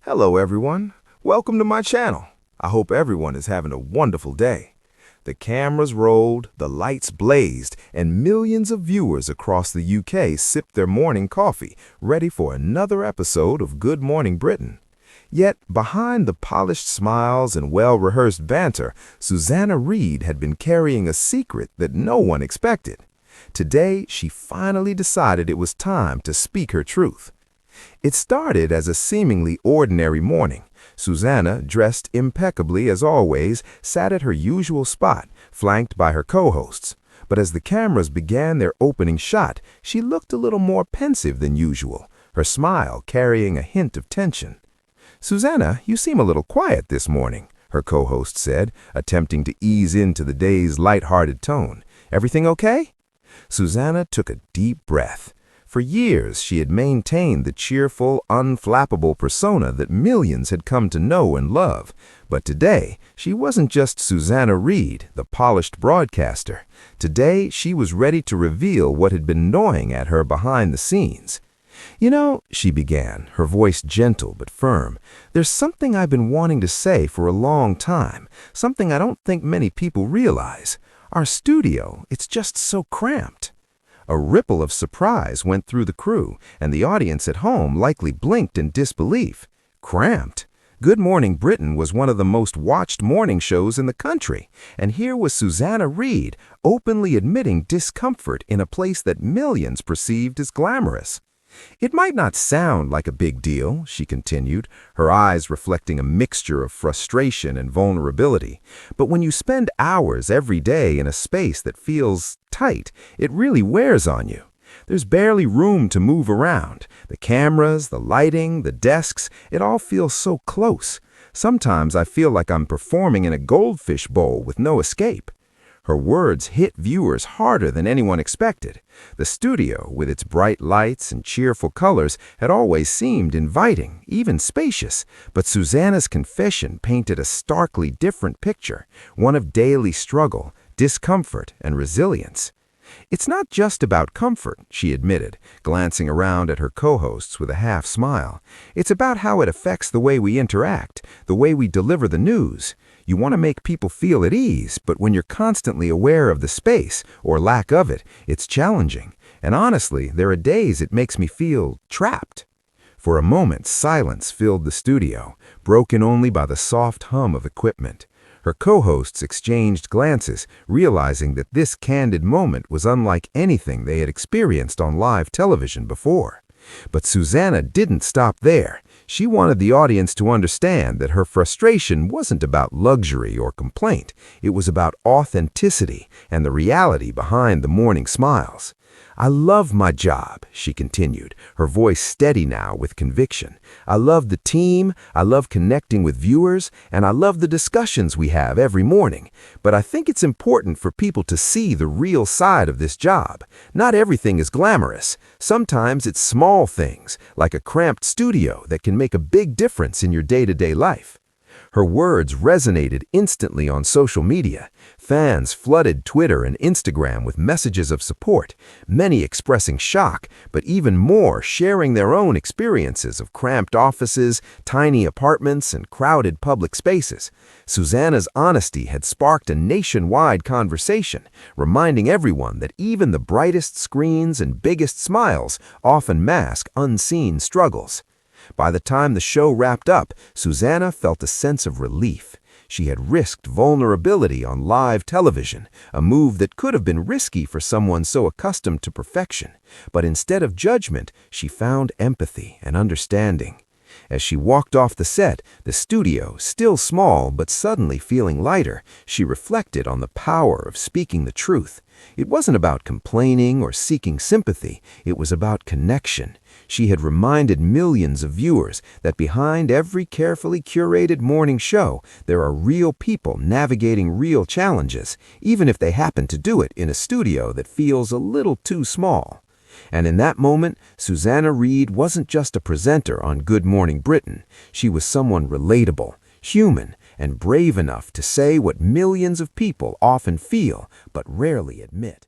Hello everyone, welcome to my channel. I hope everyone is having a wonderful day. The cameras rolled, the lights blazed, and millions of viewers across the UK sipped their morning coffee, ready for another episode of Good Morning Britain. Yet, behind the polished smiles and well-rehearsed banter, Susanna Reid had been carrying a secret that no one expected. Today, she finally decided it was time to speak her truth. It started as a seemingly ordinary morning. Susanna, dressed impeccably as always, sat at her usual spot, flanked by her co-hosts. But as the cameras began their opening shot, she looked a little more pensive than usual, her smile carrying a hint of tension. "Susanna, you seem a little quiet this morning," her co-host said, attempting to ease into the day's light-hearted tone. "Everything okay?" Susanna took a deep breath. For years, she had maintained the cheerful, unflappable persona that millions had come to know and love. But today, she wasn't just Susanna Reid, the polished broadcaster. Today, she was ready to reveal what had been gnawing at her behind the scenes. "You know," she began, her voice gentle but firm, "there's something I've been wanting to say for a long time, something I don't think many people realize. Our studio, it's just so cramped." A ripple of surprise went through the crew, and the audience at home likely blinked in disbelief. Cramped? Good Morning Britain was one of the most watched morning shows in the country, and here was Susanna Reid openly admitting discomfort in a place that millions perceived as glamorous. "It might not sound like a big deal," she continued, her eyes reflecting a mixture of frustration and vulnerability. "But when you spend hours every day in a space that feels tight, it really wears on you. There's barely room to move around. The cameras, the lighting, the desks, it all feels so close. Sometimes I feel like I'm performing in a goldfish bowl with no escape." Her words hit viewers harder than anyone expected. The studio, with its bright lights and cheerful colors, had always seemed inviting, even spacious. But Susanna's confession painted a starkly different picture, one of daily struggle, discomfort, and resilience. "It's not just about comfort," she admitted, glancing around at her co-hosts with a half smile. "It's about how it affects the way we interact, the way we deliver the news. You want to make people feel at ease, but when you're constantly aware of the space, or lack of it, it's challenging. And honestly, there are days it makes me feel trapped." For a moment, silence filled the studio, broken only by the soft hum of equipment. Her co-hosts exchanged glances, realizing that this candid moment was unlike anything they had experienced on live television before. But Susanna didn't stop there. She wanted the audience to understand that her frustration wasn't about luxury or complaint. It was about authenticity and the reality behind the morning smiles. "I love my job," she continued, her voice steady now with conviction. "I love the team, I love connecting with viewers, and I love the discussions we have every morning. But I think it's important for people to see the real side of this job. Not everything is glamorous. Sometimes it's small things, like a cramped studio, that can make a big difference in your day-to-day life." Her words resonated instantly on social media. Fans flooded Twitter and Instagram with messages of support, many expressing shock, but even more sharing their own experiences of cramped offices, tiny apartments, and crowded public spaces. Susanna's honesty had sparked a nationwide conversation, reminding everyone that even the brightest screens and biggest smiles often mask unseen struggles. By the time the show wrapped up, Susanna felt a sense of relief. She had risked vulnerability on live television, a move that could have been risky for someone so accustomed to perfection. But instead of judgment, she found empathy and understanding. As she walked off the set, the studio, still small but suddenly feeling lighter, she reflected on the power of speaking the truth. It wasn't about complaining or seeking sympathy, it was about connection. She had reminded millions of viewers that behind every carefully curated morning show, there are real people navigating real challenges, even if they happen to do it in a studio that feels a little too small. And in that moment, Susanna Reid wasn't just a presenter on Good Morning Britain. She was someone relatable, human, and brave enough to say what millions of people often feel but rarely admit.